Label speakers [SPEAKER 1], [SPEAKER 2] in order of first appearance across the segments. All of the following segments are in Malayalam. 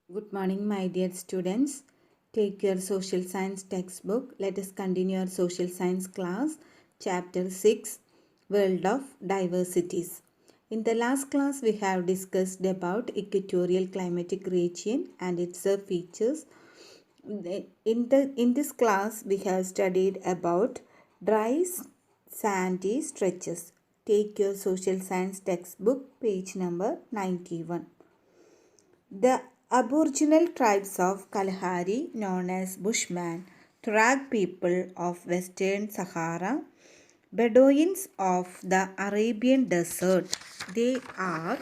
[SPEAKER 1] Good morning, my dear students. Take your social science textbook. Let us continue our social science class, chapter 6, World of Diversities. In the last class, we have discussed about equatorial climatic region and its features. In this class, we have studied about dry sandy stretches. Take your social science textbook, page number 91. The Aboriginal tribes of Kalahari, known as Bushmen, Tuareg people of Western Sahara, Bedouins of the Arabian Desert. They are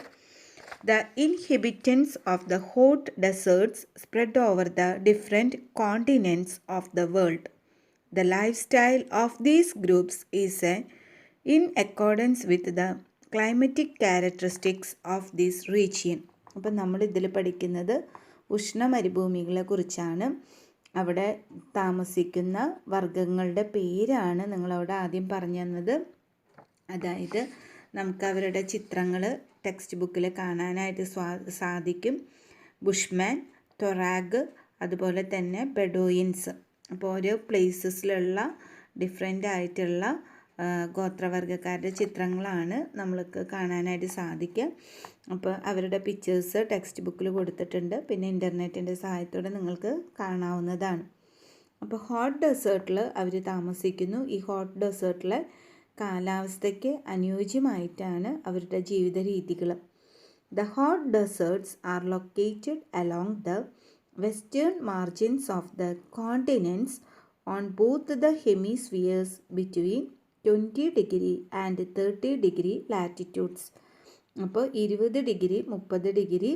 [SPEAKER 1] the inhabitants of the hot deserts spread over the different continents of the world. The lifestyle of these groups is in accordance with the climatic characteristics of this region. അപ്പം നമ്മൾ ഇതിൽ പഠിക്കുന്നത് ഉഷ്ണമരുഭൂമികളെ കുറിച്ചാണ്. അവിടെ താമസിക്കുന്ന വർഗ്ഗങ്ങളുടെ പേരാണ് നിങ്ങളവിടെ ആദ്യം പറഞ്ഞു തന്നത്. അതായത് നമുക്ക് അവരുടെ ചിത്രങ്ങൾ ടെക്സ്റ്റ് ബുക്കിൽ കാണാനായിട്ട് സാധിക്കും. ബുഷ്മാൻ, തൊറാഗ്, അതുപോലെ തന്നെ ബെഡോയിൻസ്. അപ്പോൾ ഓരോ പ്ലേസസിലുള്ള ഡിഫറെൻ്റ് ആയിട്ടുള്ള ഗോത്രവർഗ്ഗക്കാരുടെ ചിത്രങ്ങളാണ് നമ്മൾക്ക് കാണാനായിട്ട് സാധിക്കുക. അപ്പോൾ അവരുടെ പിക്ചേഴ്സ് ടെക്സ്റ്റ് ബുക്കിൽ കൊടുത്തിട്ടുണ്ട്. പിന്നെ ഇൻ്റർനെറ്റിൻ്റെ സഹായത്തോടെ നിങ്ങൾക്ക് കാണാവുന്നതാണ്. അപ്പോൾ ഹോട്ട് ഡെസേർട്ടിൽ അവർ താമസിക്കുന്നു. ഈ ഹോട്ട് ഡെസേർട്ടിലെ കാലാവസ്ഥയ്ക്ക് അനുയോജ്യമായിട്ടാണ് അവരുടെ ജീവിത രീതികൾ. The hot deserts are located along the western margins of the continents on both the hemispheres between 20 degree and 30 degree latitudes. അപ്പോൾ 20 ഡിഗ്രി 30 ഡിഗ്രി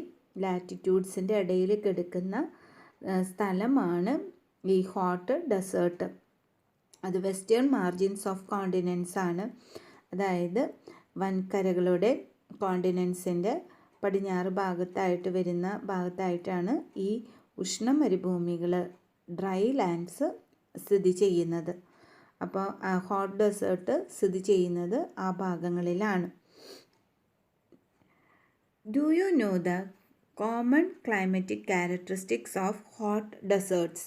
[SPEAKER 1] ലാറ്റിറ്റ്യൂഡ്സിൻ്റെ ഇടയിൽ കിടക്കുന്ന സ്ഥലമാണ് ഈ ഹോട്ട് ഡെസേർട്ട്. അത് വെസ്റ്റേൺ മാർജിൻസ് ഓഫ് കോണ്ടിനെൻറ്റ്സ് ആണ്. അതായത് വൻകരകളുടെ കോണ്ടിനെൻറ്റ്സിൻ്റെ പടിഞ്ഞാറ് ഭാഗത്തായിട്ടാണ് ഈ ഉഷ്ണമരുഭൂമികൾ, ഡ്രൈ ലാൻഡ്സ് സ്ഥിതി ചെയ്യുന്നത്. അപ്പോൾ ഹോട്ട് ഡെസേർട്ട് സ്ഥിതി ചെയ്യുന്നത് ആ ഭാഗങ്ങളിലാണ്. Do you know the common climatic characteristics of hot deserts?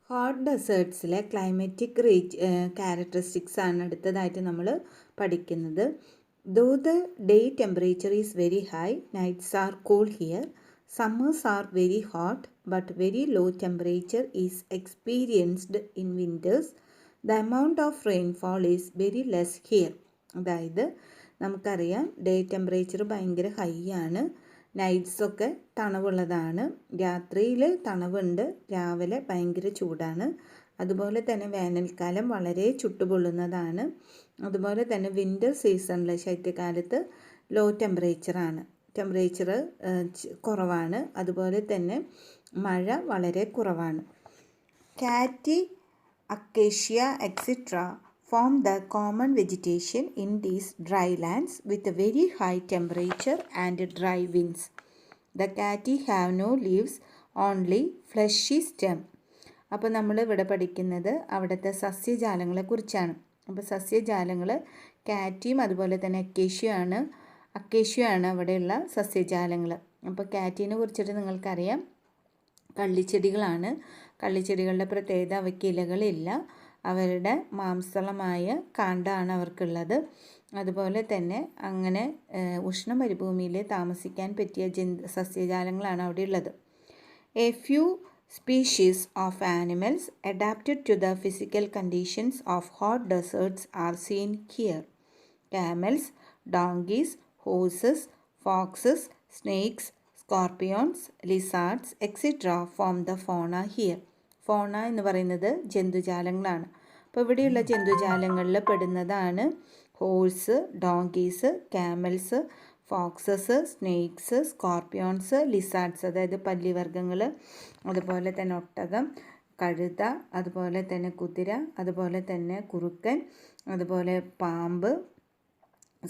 [SPEAKER 1] Hot ഡെസേർട്ട്സിലെ ക്ലൈമറ്റിക് ക്യാരക്ടറിസ്റ്റിക്സ് ആണ് അടുത്തതായിട്ട് നമ്മൾ പഠിക്കുന്നത്. Though the day temperature is very high, nights are cool here, summers are very hot but very low temperature is experienced in winters. The amount of rainfall is very less here. അതായത് നമുക്കറിയാം ഡേ ടെമ്പറേച്ചർ ഭയങ്കര ഹൈ ആണ്, നൈറ്റ്സൊക്കെ തണവുള്ളതാണ്, രാത്രിയിൽ തണവുണ്ട്, രാവിലെ ഭയങ്കര ചൂടാണ്. അതുപോലെ തന്നെ വേനൽക്കാലം വളരെ ചുട്ടുപൊള്ളുന്നതാണ്. അതുപോലെ തന്നെ വിൻ്റർ സീസണിൽ ശൈത്യകാലത്ത് ലോ ടെമ്പറേച്ചറാണ്, ടെമ്പറേച്ചർ കുറവാണ്. അതുപോലെ തന്നെ മഴ വളരെ കുറവാണ്. Cacti, acacia etcetera form the common vegetation in these dry lands with a very high temperature and dry winds. The cati have no leaves, only fleshy stem. അപ്പോൾ നമ്മൾ ഇവിടെ പഠിക്കുന്നത് അവിടുത്തെ സസ്യജാലങ്ങളെ കുറിച്ചാണ്. അപ്പോൾ സസ്യജാലങ്ങൾ കാറ്റിയും അതുപോലെ തന്നെ അക്കേഷ്യയാണ് അവിടെയുള്ള സസ്യജാലങ്ങൾ. അപ്പോൾ കാറ്റിനെ കുറിച്ചിട്ട് നിങ്ങൾക്കറിയാം, കള്ളിച്ചെടികളാണ്. കള്ളിച്ചെടികളുടെ പ്രത്യേകത അവയ്ക്ക് ഇലകളില്ല, അവരുടെ മാംസളമായ കാണ്ടാണ് അവർക്കുള്ളത്. അതുപോലെ തന്നെ അങ്ങനെ ഉഷ്ണമരുഭൂമിയിൽ താമസിക്കാൻ പറ്റിയ സസ്യജാലങ്ങളാണ് അവിടെ ഉള്ളത്. A few species of animals adapted to the physical conditions of hot deserts are seen here. camels, donkeys, horses, foxes, snakes, scorpions, lizards, etc. form the fauna here. ഫോണ എന്ന് പറയുന്നത് ജന്തുജാലങ്ങളാണ്. അപ്പോൾ ഇവിടെയുള്ള ജന്തുജാലങ്ങളിൽ പെടുന്നതാണ് horse, donkeys, camels, foxes, snakes, scorpions, lizards അതായത് പല്ലിവർഗ്ഗങ്ങൾ, അതുപോലെ തന്നെ ഒട്ടകം, കഴുത, അതുപോലെ തന്നെ കുതിര, അതുപോലെ തന്നെ കുറുക്കൻ, അതുപോലെ പാമ്പ്,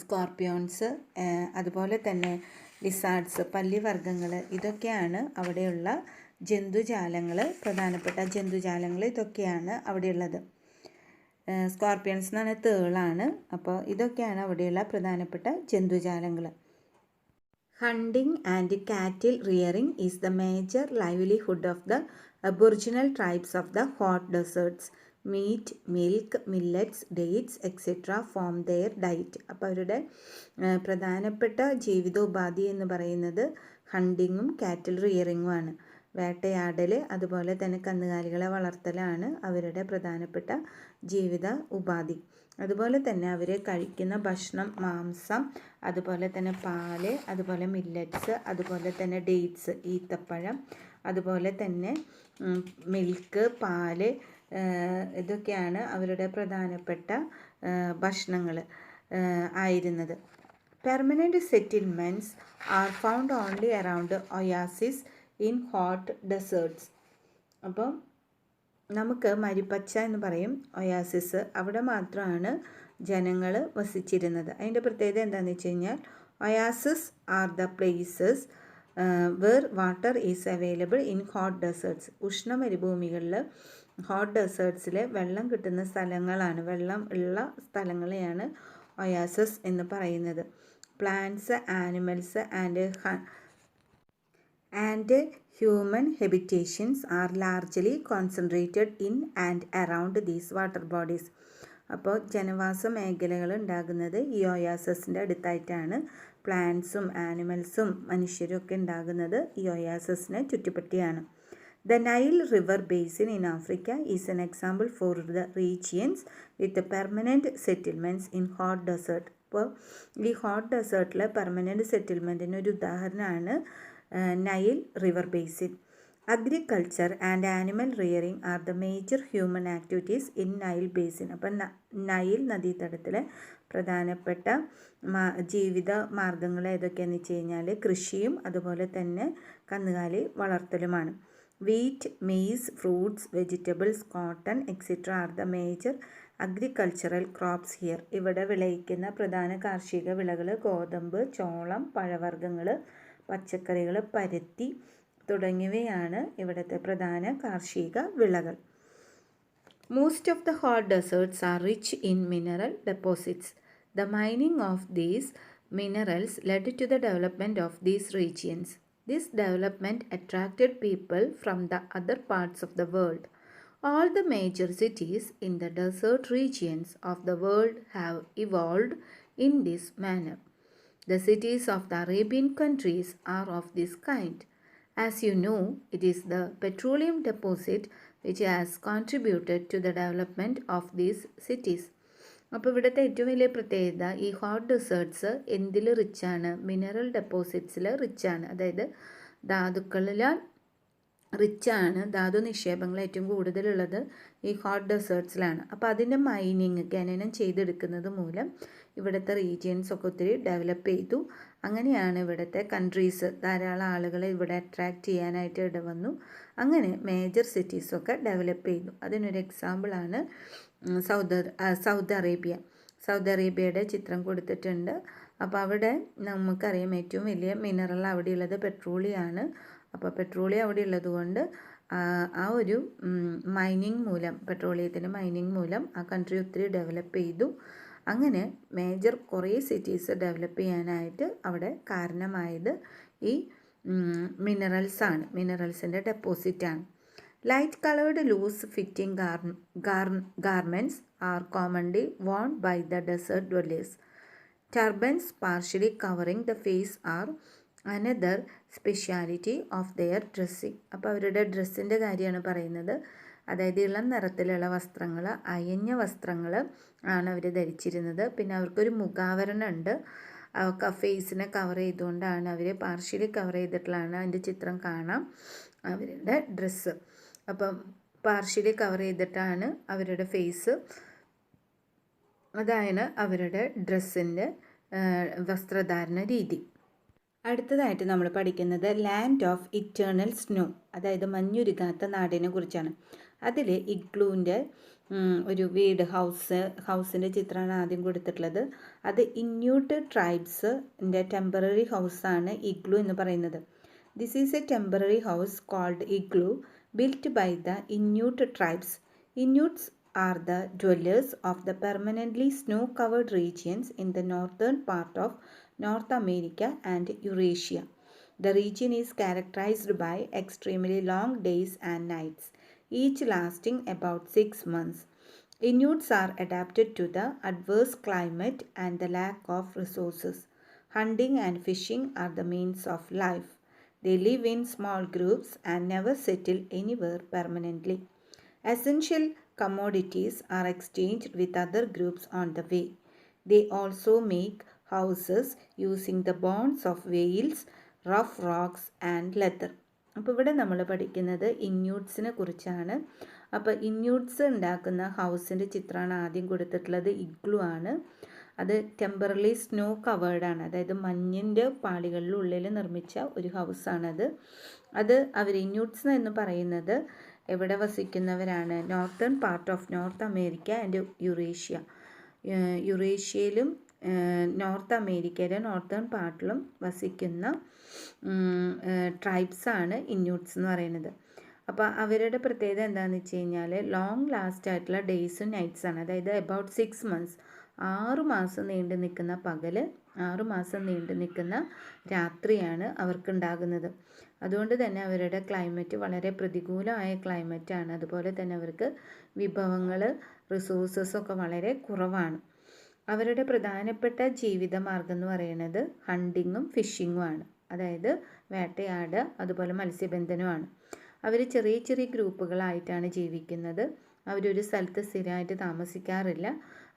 [SPEAKER 1] സ്കോർപ്പിയോൺസ്, അതുപോലെ തന്നെ ലിസാർഡ്സ്, പല്ലിവർഗ്ഗങ്ങൾ. ഇതൊക്കെയാണ് അവിടെയുള്ള ജന്തുജാലങ്ങൾ, പ്രധാനപ്പെട്ട ജന്തുജാലങ്ങൾ ഇതൊക്കെയാണ് അവിടെയുള്ളത്. സ്കോർപ്പിയൻസ് എന്ന് പറഞ്ഞാൽ തേളാണ്. അപ്പോൾ ഇതൊക്കെയാണ് അവിടെയുള്ള പ്രധാനപ്പെട്ട ജന്തുജാലങ്ങൾ. Hunting and cattle rearing is the major livelihood of the Aboriginal tribes of the hot deserts. Meat, milk, millets, dates, etc. form their diet. അപ്പോൾ അവരുടെ പ്രധാനപ്പെട്ട ജീവിതോപാധി എന്ന് പറയുന്നത് ഹണ്ടിങ്ങും കാറ്റിൽ റിയറിങ്ങുമാണ്. വേട്ടയാടൽ അതുപോലെ തന്നെ കന്നുകാലികളെ വളർത്തലാണ് അവരുടെ പ്രധാനപ്പെട്ട ജീവിത ഉപാധി. അതുപോലെ തന്നെ അവർ കഴിക്കുന്ന ഭക്ഷണം മാംസം, അതുപോലെ തന്നെ പാല്, അതുപോലെ മില്ലറ്റ്സ്, അതുപോലെ തന്നെ ഡേറ്റ്സ് ഈത്തപ്പഴം, അതുപോലെ തന്നെ മിൽക്ക്, പാല്, ഇതൊക്കെയാണ് അവരുടെ പ്രധാനപ്പെട്ട ഭക്ഷണങ്ങൾ ആയിരുന്നത്. Permanent settlements are found only around oasis in hot desserts. അപ്പം നമുക്ക് മരുപ്പച്ച എന്ന് പറയും ഒയാസിസ്, അവിടെ മാത്രമാണ് ജനങ്ങൾ വസിച്ചിരുന്നത്. അതിൻ്റെ പ്രത്യേകത എന്താണെന്ന് വെച്ച് കഴിഞ്ഞാൽ oasis are the places where water is available in hot deserts. ഉഷ്ണ മരുഭൂമികളിൽ ഹോട്ട് ഡെസേർട്ട്സിൽ വെള്ളം കിട്ടുന്ന സ്ഥലങ്ങളാണ്, വെള്ളം ഉള്ള സ്ഥലങ്ങളെയാണ് ഒയാസിസ് എന്ന് പറയുന്നത്. Plants, animals and human habitations are largely concentrated in and around these water bodies. അപ്പോൾ ജനവാസ മേഖലകൾ ഉണ്ടാകുന്നത് ഈ ഒയാസിസിൻ്റെ അടുത്തായിട്ടാണ്. പ്ലാന്റ്സും ആനിമൽസും മനുഷ്യരും ഒക്കെ ഉണ്ടാകുന്നത് ഈ ഒയാസിസിനെ ചുറ്റിപ്പറ്റിയാണ്. The Nile River Basin in Africa is an example for the regions with permanent settlements in hot desert. അപ്പോൾ ഈ ഹോട്ട് ഡെസേർട്ടിലെ പെർമനൻറ്റ് സെറ്റിൽമെൻറ്റിന് ഒരു ഉദാഹരണമാണ് Nile river basin. Agriculture and animal rearing R the major human activities in Nile basin. അപ്പം നൈൽ നദീതടത്തിലെ പ്രധാനപ്പെട്ട ജീവിത മാർഗങ്ങൾ ഏതൊക്കെയാണെന്ന് വെച്ച് കഴിഞ്ഞാൽ കൃഷിയും അതുപോലെ തന്നെ കന്നുകാലി വളർത്തലുമാണ്. Wheat, maize, fruits, vegetables, cotton etcetera are the major agricultural crops here. ഇവിടെ വിളയിക്കുന്ന പ്രധാന കാർഷിക വിളകൾ ഗോതമ്പ്, ചോളം, പഴവർഗ്ഗങ്ങൾ, പച്ചക്കറികൾ, പരുത്തി തുടങ്ങിയവയാണ് ഇവിടുത്തെ പ്രധാന കാർഷിക വിളകൾ. Most of the hot deserts are rich in mineral deposits. The mining of these minerals led to the development of these regions. This development attracted people from the other parts of the world. All the major cities in the desert regions of the world have evolved in this manner. The cities of the Arabian countries are of this kind. As you know, it is the petroleum deposit which has contributed to the development of these cities. അപ്പോൾ ഇവിടുത്തെ ഏറ്റവും വലിയ പ്രത്യേകത ഈ ഹോട്ട് ഡെസേർട്ട്സ് എന്തിൽ റിച്ചാണ്? മിനറൽ ഡെപ്പോസിറ്റ്സിൽ റിച്ചാണ്. അതായത് ധാതുക്കളിലാൽ റിച്ചാണ്. ധാതു നിക്ഷേപങ്ങൾ ഏറ്റവും കൂടുതലുള്ളത് ഈ ഹോട്ട് ഡെസേർട്ട്സിലാണ്. അപ്പോൾ അതിൻ്റെ മൈനിങ് ഖനനം ചെയ്തെടുക്കുന്നത് മൂലം ഇവിടുത്തെ റീജിയൻസ് ഒക്കെ ഒത്തിരി ഡെവലപ്പ് ചെയ്തു. അങ്ങനെയാണ് ഇവിടുത്തെ കൺട്രീസ് ധാരാളം ആളുകളെ ഇവിടെ അട്രാക്റ്റ് ചെയ്യാനായിട്ട് ഇടവന്നു. അങ്ങനെ മേജർ സിറ്റീസൊക്കെ ഡെവലപ്പ് ചെയ്തു. അതിനൊരു എക്സാമ്പിളാണ് സൗദി അറേബ്യ. സൗദി അറേബ്യയുടെ ചിത്രം കൊടുത്തിട്ടുണ്ട്. അപ്പോൾ അവിടെ നമുക്കറിയാം ഏറ്റവും വലിയ മിനറൽ അവിടെയുള്ളത് പെട്രോളിയമാണ്. അപ്പോൾ പെട്രോളിയം അവിടെ ഉള്ളത് കൊണ്ട് ആ ഒരു മൈനിങ് മൂലം, പെട്രോളിയത്തിൻ്റെ മൈനിങ് മൂലം ആ കൺട്രി ഒത്തിരി ഡെവലപ്പ് ചെയ്തു. അങ്ങനെ മേജർ കുറേ സിറ്റീസ് ഡെവലപ്പ് ചെയ്യാനായിട്ട് അവിടെ കാരണമായത് ഈ മിനറൽസാണ്, മിനറൽസിൻ്റെ ഡെപ്പോസിറ്റാണ്. Light coloured loose fitting garments are commonly worn by the desert dwellers. Turbans partially covering the face are another speciality of their dressing. അപ്പോൾ അവരുടെ ഡ്രസ്സിൻ്റെ കാര്യമാണ് പറയുന്നത്. അതായത് ഇളം നിറത്തിലുള്ള വസ്ത്രങ്ങൾ, അയഞ്ഞ വസ്ത്രങ്ങൾ ആണ് അവർ ധരിച്ചിരുന്നത്. പിന്നെ അവർക്കൊരു മുഖാവരണം ഉണ്ട്. ഫേസിനെ കവർ ചെയ്തുകൊണ്ടാണ് അവർ പാർഷ്യലി കവർ ചെയ്തിട്ടുള്ളതാണ്. അതിൻ്റെ ചിത്രം കാണാം അവരുടെ ഡ്രസ്സ്. അപ്പം പാർഷ്യലി കവർ ചെയ്തിട്ടാണ് അവരുടെ ഫേസ്. അതാണ് അവരുടെ ഡ്രസ്സിൻ്റെ വസ്ത്രധാരണ രീതി. അടുത്തതായിട്ട് നമ്മൾ പഠിക്കുന്നത് ലാൻഡ് ഓഫ് ഇറ്റേണൽ സ്നോ, അതായത് മഞ്ഞുരുകാത്ത നാടിനെ കുറിച്ചാണ്. അതിൽ ഇഗ്ലൂവിൻ്റെ ഒരു വീട്, ഹൗസിൻ്റെ ചിത്രമാണ് ആദ്യം കൊടുത്തിട്ടുള്ളത്. അത് ഇന്യൂട്ട് ട്രൈബ്സിൻ്റെ ടെമ്പററി ഹൗസാണ് ഇഗ്ലൂ എന്ന് പറയുന്നത്. This is a temporary house called igloo built by the Inuit tribes. Inuits are the dwellers of the permanently snow-covered regions in the northern part of North America, and Eurasia. The region is characterized by extremely long days and nights, each lasting about 6 months. Inuits are adapted to the adverse climate and the lack of resources. Hunting and fishing are the means of life. They live in small groups and never settle anywhere permanently. Essential commodities are exchanged with other groups on the way. They also make houses using the bones of whales, rough rocks and leather. അപ്പോൾ ഇവിടെ നമ്മൾ പഠിക്കുന്നത് ഇന്യൂട്ട്സിനെ കുറിച്ചാണ്. അപ്പോൾ ഇന്യൂട്ട്സ് ഉണ്ടാക്കുന്ന ഹൗസിൻ്റെ ചിത്രമാണ് ആദ്യം കൊടുത്തിട്ടുള്ളത്. ഇഗ്ലു ആണ്. അത് ടെമ്പറലി സ്നോ കവേർഡാണ്, അതായത് മഞ്ഞിൻ്റെ പാളികളിലുള്ളിൽ നിർമ്മിച്ച ഒരു ഹൗസാണത്. അത് അവർ ഇന്യൂട്ട്സ് എന്ന് പറയുന്നത് എവിടെ വസിക്കുന്നവരാണ്? Northern part of North America and Eurasia. യുറേഷ്യയിലും നോർത്ത് അമേരിക്കയിലെ നോർത്തേൺ പാർട്ടിലും വസിക്കുന്ന ട്രൈബ്സാണ് ഇന്യൂട്ട്സ് എന്ന് പറയുന്നത്. അപ്പോൾ അവരുടെ പ്രത്യേകത എന്താണെന്ന് വെച്ച് കഴിഞ്ഞാൽ ലോങ് ലാസ്റ്റ് ആയിട്ടുള്ള ഡേയ്സും നൈറ്റ്സാണ്. അതായത് അബൌട്ട് 6 months, 6 മാസം നീണ്ടു നിൽക്കുന്ന പകല്, 6 മാസം നീണ്ടു നിൽക്കുന്ന രാത്രിയാണ് അവർക്കുണ്ടാകുന്നത്. അതുകൊണ്ട് തന്നെ അവരുടെ ക്ലൈമറ്റ് വളരെ പ്രതികൂലമായ ക്ലൈമറ്റാണ്. അതുപോലെ തന്നെ അവർക്ക് വിഭവങ്ങൾ, റിസോഴ്സസൊക്കെ വളരെ കുറവാണ്. അവരുടെ പ്രധാനപ്പെട്ട ജീവിതമാർഗം എന്ന് പറയുന്നത് ഹണ്ടിങ്ങും ഫിഷിങ്ങുമാണ്. അതായത് വേട്ടയാടുക, അതുപോലെ മത്സ്യബന്ധനമാണ്. അവർ ചെറിയ ചെറിയ ഗ്രൂപ്പുകളായിട്ടാണ് ജീവിക്കുന്നത്. അവരൊരു സ്ഥലത്ത് സ്ഥിരമായിട്ട് താമസിക്കാറില്ല.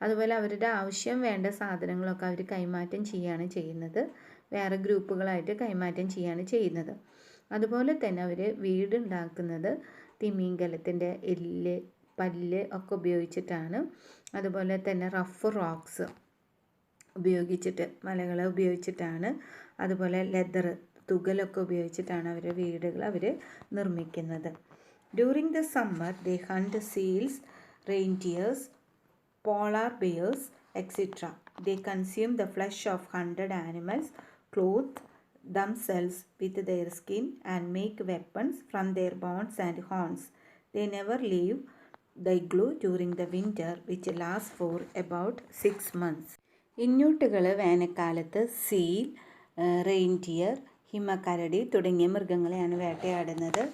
[SPEAKER 1] അതുപോലെ അവരുടെ ആവശ്യം വേണ്ട സാധനങ്ങളൊക്കെ അവർ കൈമാറ്റം ചെയ്യുകയാണ് ചെയ്യുന്നത്. വേറെ ഗ്രൂപ്പുകളായിട്ട് കൈമാറ്റം ചെയ്യുകയാണ് ചെയ്യുന്നത്. അതുപോലെ തന്നെ അവർ വീടുണ്ടാക്കുന്നത് തിമിംഗലത്തിൻ്റെ എല്ല്, പല്ല് ഒക്കെ ഉപയോഗിച്ചിട്ടാണ്. അതുപോലെ തന്നെ റഫ് റോക്സ് ഉപയോഗിച്ചിട്ട്, മലകളെ ഉപയോഗിച്ചിട്ടാണ്. അതുപോലെ ലെതർ, തുകലൊക്കെ ഉപയോഗിച്ചിട്ടാണ് അവരുടെ വീടുകൾ അവർ നിർമ്മിക്കുന്നത്. During the summer they hunt seals, reindeers, polar bears, etc. They consume the flesh of hunted animals, clothe themselves with their skin, and make weapons from their bones and horns. They never leave the igloo during the winter, which lasts for about 6 months. ഇന്യൂട്ടുകൾ വേനൽക്കാലത്ത് സീൽ, റെയിൻഡിയർ, ഹിമക്കരടി തുടങ്ങിയ മൃഗങ്ങളെയാണ് വേട്ടയാടുന്നത്.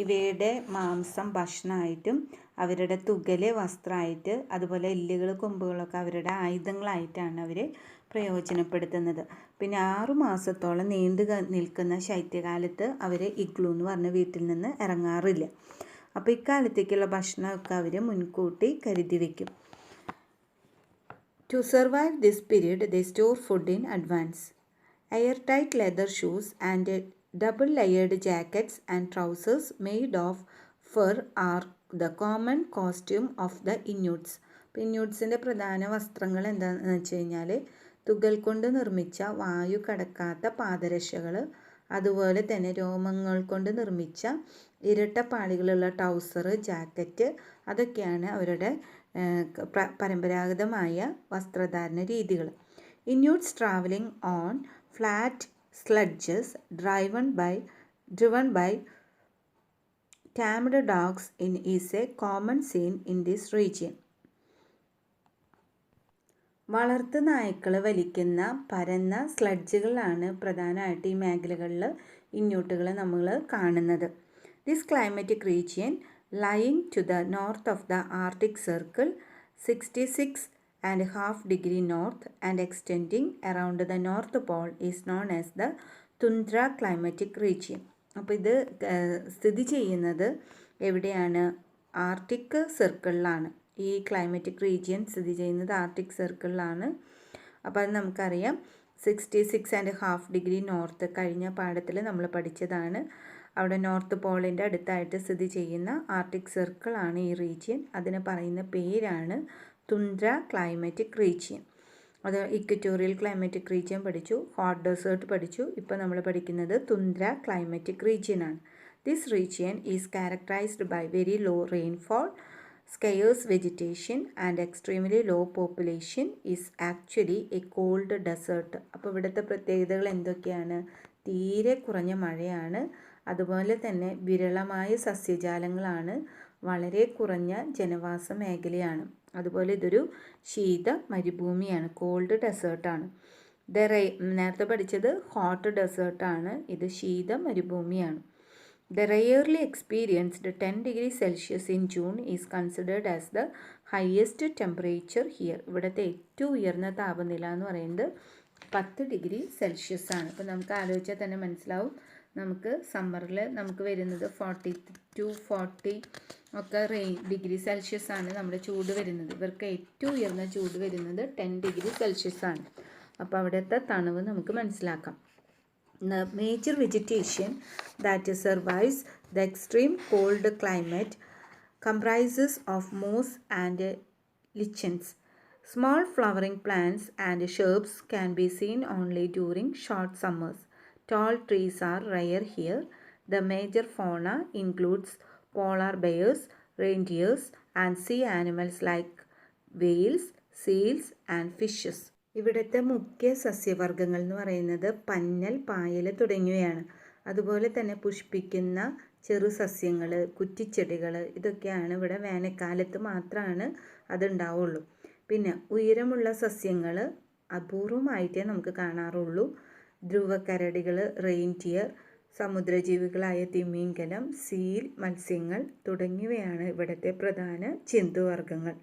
[SPEAKER 1] ഇവയുടെ മാംസം ഭക്ഷണമായിട്ടും അവരുടെ തുകല് വസ്ത്രമായിട്ട്, അതുപോലെ എല്ലുകൾ, കൊമ്പുകളൊക്കെ അവരുടെ ആയുധങ്ങളായിട്ടാണ് അവർ പ്രയോജനപ്പെടുത്തുന്നത്. പിന്നെ 6 മാസത്തോളം നീണ്ടു നിൽക്കുന്ന ശൈത്യകാലത്ത് അവർ ഇഗ്ലൂ എന്ന് പറഞ്ഞ വീട്ടിൽ നിന്ന് ഇറങ്ങാറില്ല. അപ്പോൾ ഇക്കാലത്തേക്കുള്ള ഭക്ഷണമൊക്കെ അവർ മുൻകൂട്ടി കരുതി വയ്ക്കും. To survive this period, they store food in advance. Airtight leather shoes and double-layered jackets and trousers made of fur are the common costume of the Inuits. ഇന്യൂട്ട്സിൻ്റെ പ്രധാന വസ്ത്രങ്ങൾ എന്താണെന്ന് വെച്ച് കഴിഞ്ഞാൽ തുകൽ കൊണ്ട് നിർമ്മിച്ച വായു കടക്കാത്ത പാദരക്ഷകൾ, അതുപോലെ തന്നെ രോമങ്ങൾ കൊണ്ട് നിർമ്മിച്ച ഇരട്ടപ്പാളികളുള്ള ട്രൗസർ, ജാക്കറ്റ്, അതൊക്കെയാണ് അവരുടെ പരമ്പരാഗതമായ വസ്ത്രധാരണ രീതികൾ. Inuits traveling on flat sledges driven by tamed dogs is a common scene in this region. വളർത്തു നായ്ക്കൾ വലിക്കുന്ന പരന്ന സ്ലഡ്ജുകളാണ് പ്രധാനമായിട്ട് ഈ മേഖലകളിൽ ഇന്യൂട്ടുകൾ നമ്മൾ കാണുന്നത്. This climatic region lying to the north of the Arctic Circle, 66.5 degree north, and extending around the North Pole is known as the Tundra climatic region. അപ്പോൾ ഇത് സ്ഥിതി ചെയ്യുന്നത് എവിടെയാണ്? ആർട്ടിക് സർക്കിളിലാണ്. ഈ ക്ലൈമറ്റിക് റീജിയൻ സ്ഥിതി ചെയ്യുന്നത് ആർട്ടിക് സർക്കിളിലാണ്. അപ്പോൾ അത് നമുക്കറിയാം. 66.5 degree നോർത്ത് കഴിഞ്ഞ പാഠത്തിൽ നമ്മൾ പഠിച്ചതാണ്. അവിടെ നോർത്ത് പോളിൻ്റെ അടുത്തായിട്ട് സ്ഥിതി ചെയ്യുന്ന ആർട്ടിക് സർക്കിളാണ് ഈ റീജിയൻ. അതിന് പറയുന്ന പേരാണ് തുന്ദ്ര ക്ലൈമാറ്റിക് റീജിയൻ. അത് ഇക്വറ്റോറിയൽ ക്ലൈമാറ്റിക് റീജിയൻ പഠിച്ചു, ഹോട്ട് ഡെസേർട്ട് പഠിച്ചു. ഇപ്പോൾ നമ്മൾ പഠിക്കുന്നത് തുന്ദ്ര ക്ലൈമാറ്റിക് റീജിയനാണ്. This region is characterized by very low rainfall, scarce vegetation and extremely low population, is actually a cold desert. അപ്പോൾ ഇവിടുത്തെ പ്രത്യേകതകൾ എന്തൊക്കെയാണ്? തീരെ കുറഞ്ഞ മഴയാണ്, അതുപോലെ തന്നെ വിരളമായ സസ്യജാലങ്ങളാണ്, വളരെ കുറഞ്ഞ ജനവാസ മേഖലയാണ്, അതുപോലെ ഇതൊരു ശീത മരുഭൂമിയാണ്, കോൾഡ് ഡെസേർട്ടാണ്. നേരത്തെ പഠിച്ചത് ഹോട്ട് ഡെസേർട്ടാണ്, ഇത് ശീത മരുഭൂമിയാണ്. The rarely experienced 10 degrees Celsius in June is considered as the highest temperature here. ഇവിടുത്തെ ഏറ്റവും ഉയർന്ന താപനില എന്ന് പറയുന്നത് 10 ഡിഗ്രി സെൽഷ്യസ് ആണ്. അപ്പോൾ നമുക്ക് ആലോചിച്ചാൽ തന്നെ മനസ്സിലാവും, നമുക്ക് സമ്മറിൽ നമുക്ക് വരുന്നത് 40 ഒക്കെ ഡിഗ്രി സെൽഷ്യസ് ആണ് നമ്മുടെ ചൂട് വരുന്നത്. ഇവർക്ക് ഏറ്റവും ഉയർന്ന ചൂട് വരുന്നത് 10 ഡിഗ്രി സെൽഷ്യസ് ആണ്. അപ്പോൾ അവിടുത്തെ തണുവ് നമുക്ക് മനസ്സിലാക്കാം. The major vegetation that survives the extreme cold climate comprises of moss and lichens. Small flowering plants and shrubs can be seen only during short summers. Tall trees are rare here. The major fauna includes polar bears, reindeers, and sea animals like whales, seals, and fishes. ഇവിടുത്തെ മുഖ്യ സസ്യവർഗ്ഗങ്ങൾ എന്ന് പറയുന്നത് പന്നൽ, പായൽ തുടങ്ങിയവയാണ്. അതുപോലെ തന്നെ പുഷ്പിക്കുന്ന ചെറു സസ്യങ്ങൾ, കുറ്റിച്ചെടികൾ, ഇതൊക്കെയാണ് ഇവിടെ വേനൽക്കാലത്ത് മാത്രമാണ് അതുണ്ടാവുള്ളൂ. പിന്നെ ഉയരമുള്ള സസ്യങ്ങൾ അപൂർവമായിട്ടേ നമുക്ക് കാണാറുള്ളൂ. ധ്രുവക്കരടികൾ, റെയിൻഡിയർ, സമുദ്രജീവികളായ തിമിംഗലം, സീൽ, മത്സ്യങ്ങൾ തുടങ്ങിയവയാണ് ഇവിടുത്തെ പ്രധാന ജന്തുവർഗ്ഗങ്ങൾ.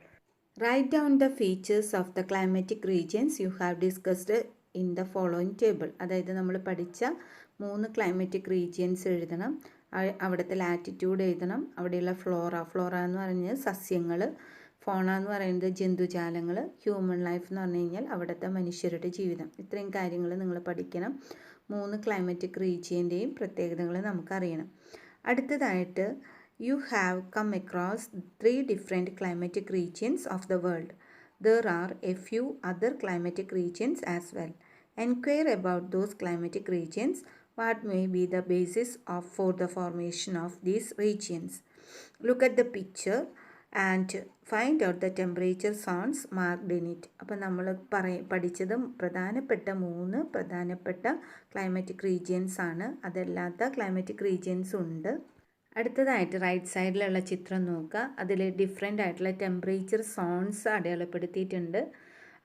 [SPEAKER 1] Write down the features of the climatic regions you have discussed in the following table. അതായത് നമ്മൾ പഠിച്ച 3 ക്ലൈമാറ്റിക് റീജിയൻസ് എഴുതണം. അവിടുത്തെ ലാറ്റിറ്റ്യൂഡ് എഴുതണം. അവിടെയുള്ള ഫ്ലോറ എന്ന് പറയുന്നത് സസ്യങ്ങൾ, ഫോണ എന്ന് പറയുന്നത് ജന്തുജാലങ്ങൾ, ഹ്യൂമൻ ലൈഫ് എന്ന് പറഞ്ഞു കഴിഞ്ഞാൽ അവിടുത്തെ മനുഷ്യരുടെ ജീവിതം. ഇത്രയും കാര്യങ്ങൾ നിങ്ങൾ പഠിക്കണം. 3 ക്ലൈമാറ്റിക് റീജിയൻ്റെയും പ്രത്യേകതകൾ നമുക്കറിയണം. അടുത്തതായിട്ട് you have come across 3 different climatic regions of the world. There are a few other climatic regions as well. Enquire about those climatic regions. What may be the basis for the formation of these regions? Look at the picture and find out the temperature zones marked in it. അപ്പോൾ നമ്മൾ പഠിച്ചത് പ്രധാനപ്പെട്ട 3 പ്രധാനപ്പെട്ട ക്ലൈമാറ്റിക് റീജിയൻസ് ആണ്. അതല്ലാത്ത ക്ലൈമാറ്റിക് റീജിയൻസ് ഉണ്ട്. അടുത്തതായിട്ട് റൈറ്റ് സൈഡിലുള്ള ചിത്രം നോക്കുക. അതിൽ ഡിഫറെൻ്റ് ആയിട്ടുള്ള ടെമ്പറേച്ചർ സോൺസ് അടയാളപ്പെടുത്തിയിട്ടുണ്ട്.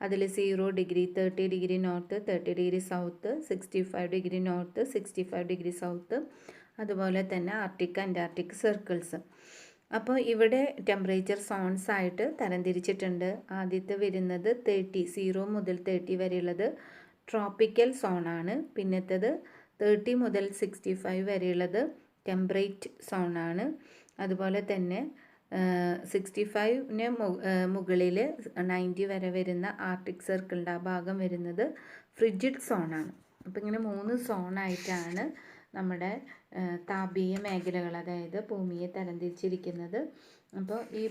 [SPEAKER 1] അതിൽ 0 degree, 30 degree north, 30 degree south, 65 degree north, 65 degree south, അതുപോലെ തന്നെ ആർട്ടിക്, അന്റാർട്ടിക് സർക്കിൾസ്. അപ്പോൾ ഇവിടെ ടെമ്പറേച്ചർ സോൺസ് ആയിട്ട് തരംതിരിച്ചിട്ടുണ്ട്. ആദ്യത്തെ വരുന്നത് 0 മുതൽ 30 വരെയുള്ളത് ട്രോപ്പിക്കൽ സോണാണ്. പിന്നത്തേത് 30 മുതൽ 65 വരെയുള്ളത് ടെമ്പറേറ്റ് സോണാണ്. അതുപോലെ തന്നെ 65ന് മുകളിൽ 90 വരെ വരുന്ന ആർട്ടിക് സർക്കിളിൻ്റെ ആ ഭാഗം വരുന്നത് ഫ്രിജിഡ് സോണാണ്. അപ്പോൾ ഇങ്ങനെ 3 സോണായിട്ടാണ് നമ്മുടെ താപീയ മേഖലകൾ, അതായത് ഭൂമിയെ തരംതിരിച്ചിരിക്കുന്നത്. അപ്പോൾ ഈ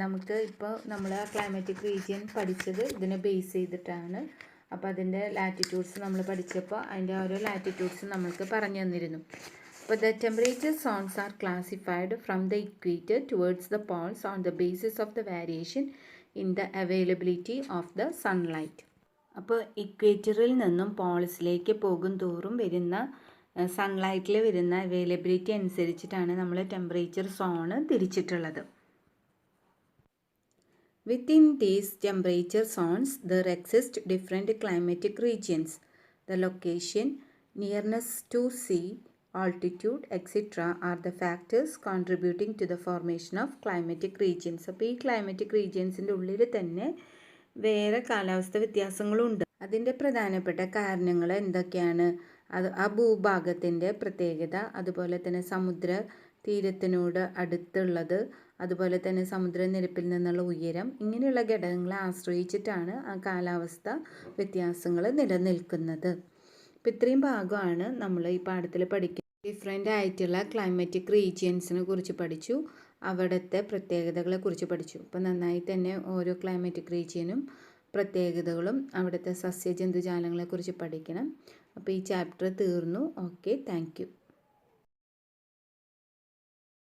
[SPEAKER 1] നമുക്ക് ഇപ്പോൾ നമ്മൾ ആ ക്ലൈമാറ്റിക് റീജിയൻ പഠിച്ചത് ഇതിനെ ബേസ് ചെയ്തിട്ടാണ്. അപ്പോൾ അതിൻ്റെ ലാറ്റിറ്റ്യൂഡ്സ് നമ്മൾ പഠിച്ചപ്പോൾ അതിൻ്റെ ഓരോ ലാറ്റിറ്റ്യൂഡ്സ് നമ്മൾക്ക് പറഞ്ഞു തന്നിരുന്നു. But the temperature zones are classified from the equator towards the poles on the basis of the variation in the availability of the sunlight. അപ്പോൾ ഇക്വേറ്ററിൽ നിന്നും പോൾസിലേക്ക് പോകും തോറും വരുന്ന സൺലൈറ്റിൽ വരുന്ന അവൈലബിലിറ്റി അനുസരിച്ചിട്ടാണ് നമ്മൾ ടെമ്പറേച്ചർ സോണ് തിരിച്ചിട്ടുള്ളത്. Within these temperature zones there exist different climatic regions. The location, nearness to sea, altitude, etc. are the factors contributing to the formation of climatic regions. അപ്പോൾ ഈ ക്ലൈമാറ്റിക് റീജിയൻസിൻ്റെ ഉള്ളിൽ തന്നെ വേറെ കാലാവസ്ഥ വ്യത്യാസങ്ങളുണ്ട്. അതിൻ്റെ പ്രധാനപ്പെട്ട കാരണങ്ങൾ എന്തൊക്കെയാണ്? ആ ഭൂഭാഗത്തിൻ്റെ പ്രത്യേകത, അതുപോലെ തന്നെ സമുദ്ര തീരത്തിനോട് അടുത്തുള്ളത്, അതുപോലെ തന്നെ സമുദ്രനിരപ്പിൽ നിന്നുള്ള ഉയരം, ഇങ്ങനെയുള്ള ഘടകങ്ങളെ ആശ്രയിച്ചിട്ടാണ് ആ കാലാവസ്ഥ വ്യത്യാസങ്ങൾ നിലനിൽക്കുന്നത്. അപ്പോൾ ഇത്രയും ഭാഗമാണ് നമ്മൾ ഈ പാഠത്തിൽ പഠിക്കുന്നത്. ഡിഫറെൻ്റ് ആയിട്ടുള്ള ക്ലൈമാറ്റിക് റീജിയൻസിനെ കുറിച്ച് പഠിച്ചു, അവിടുത്തെ പ്രത്യേകതകളെ കുറിച്ച് പഠിച്ചു. അപ്പോൾ നന്നായി തന്നെ ഓരോ ക്ലൈമാറ്റിക് റീജിയനും പ്രത്യേകതകളും അവിടുത്തെ സസ്യജന്തുജാലങ്ങളെക്കുറിച്ച് പഠിക്കണം. അപ്പോൾ ഈ ചാപ്റ്റർ തീർന്നു. Okay, thank you.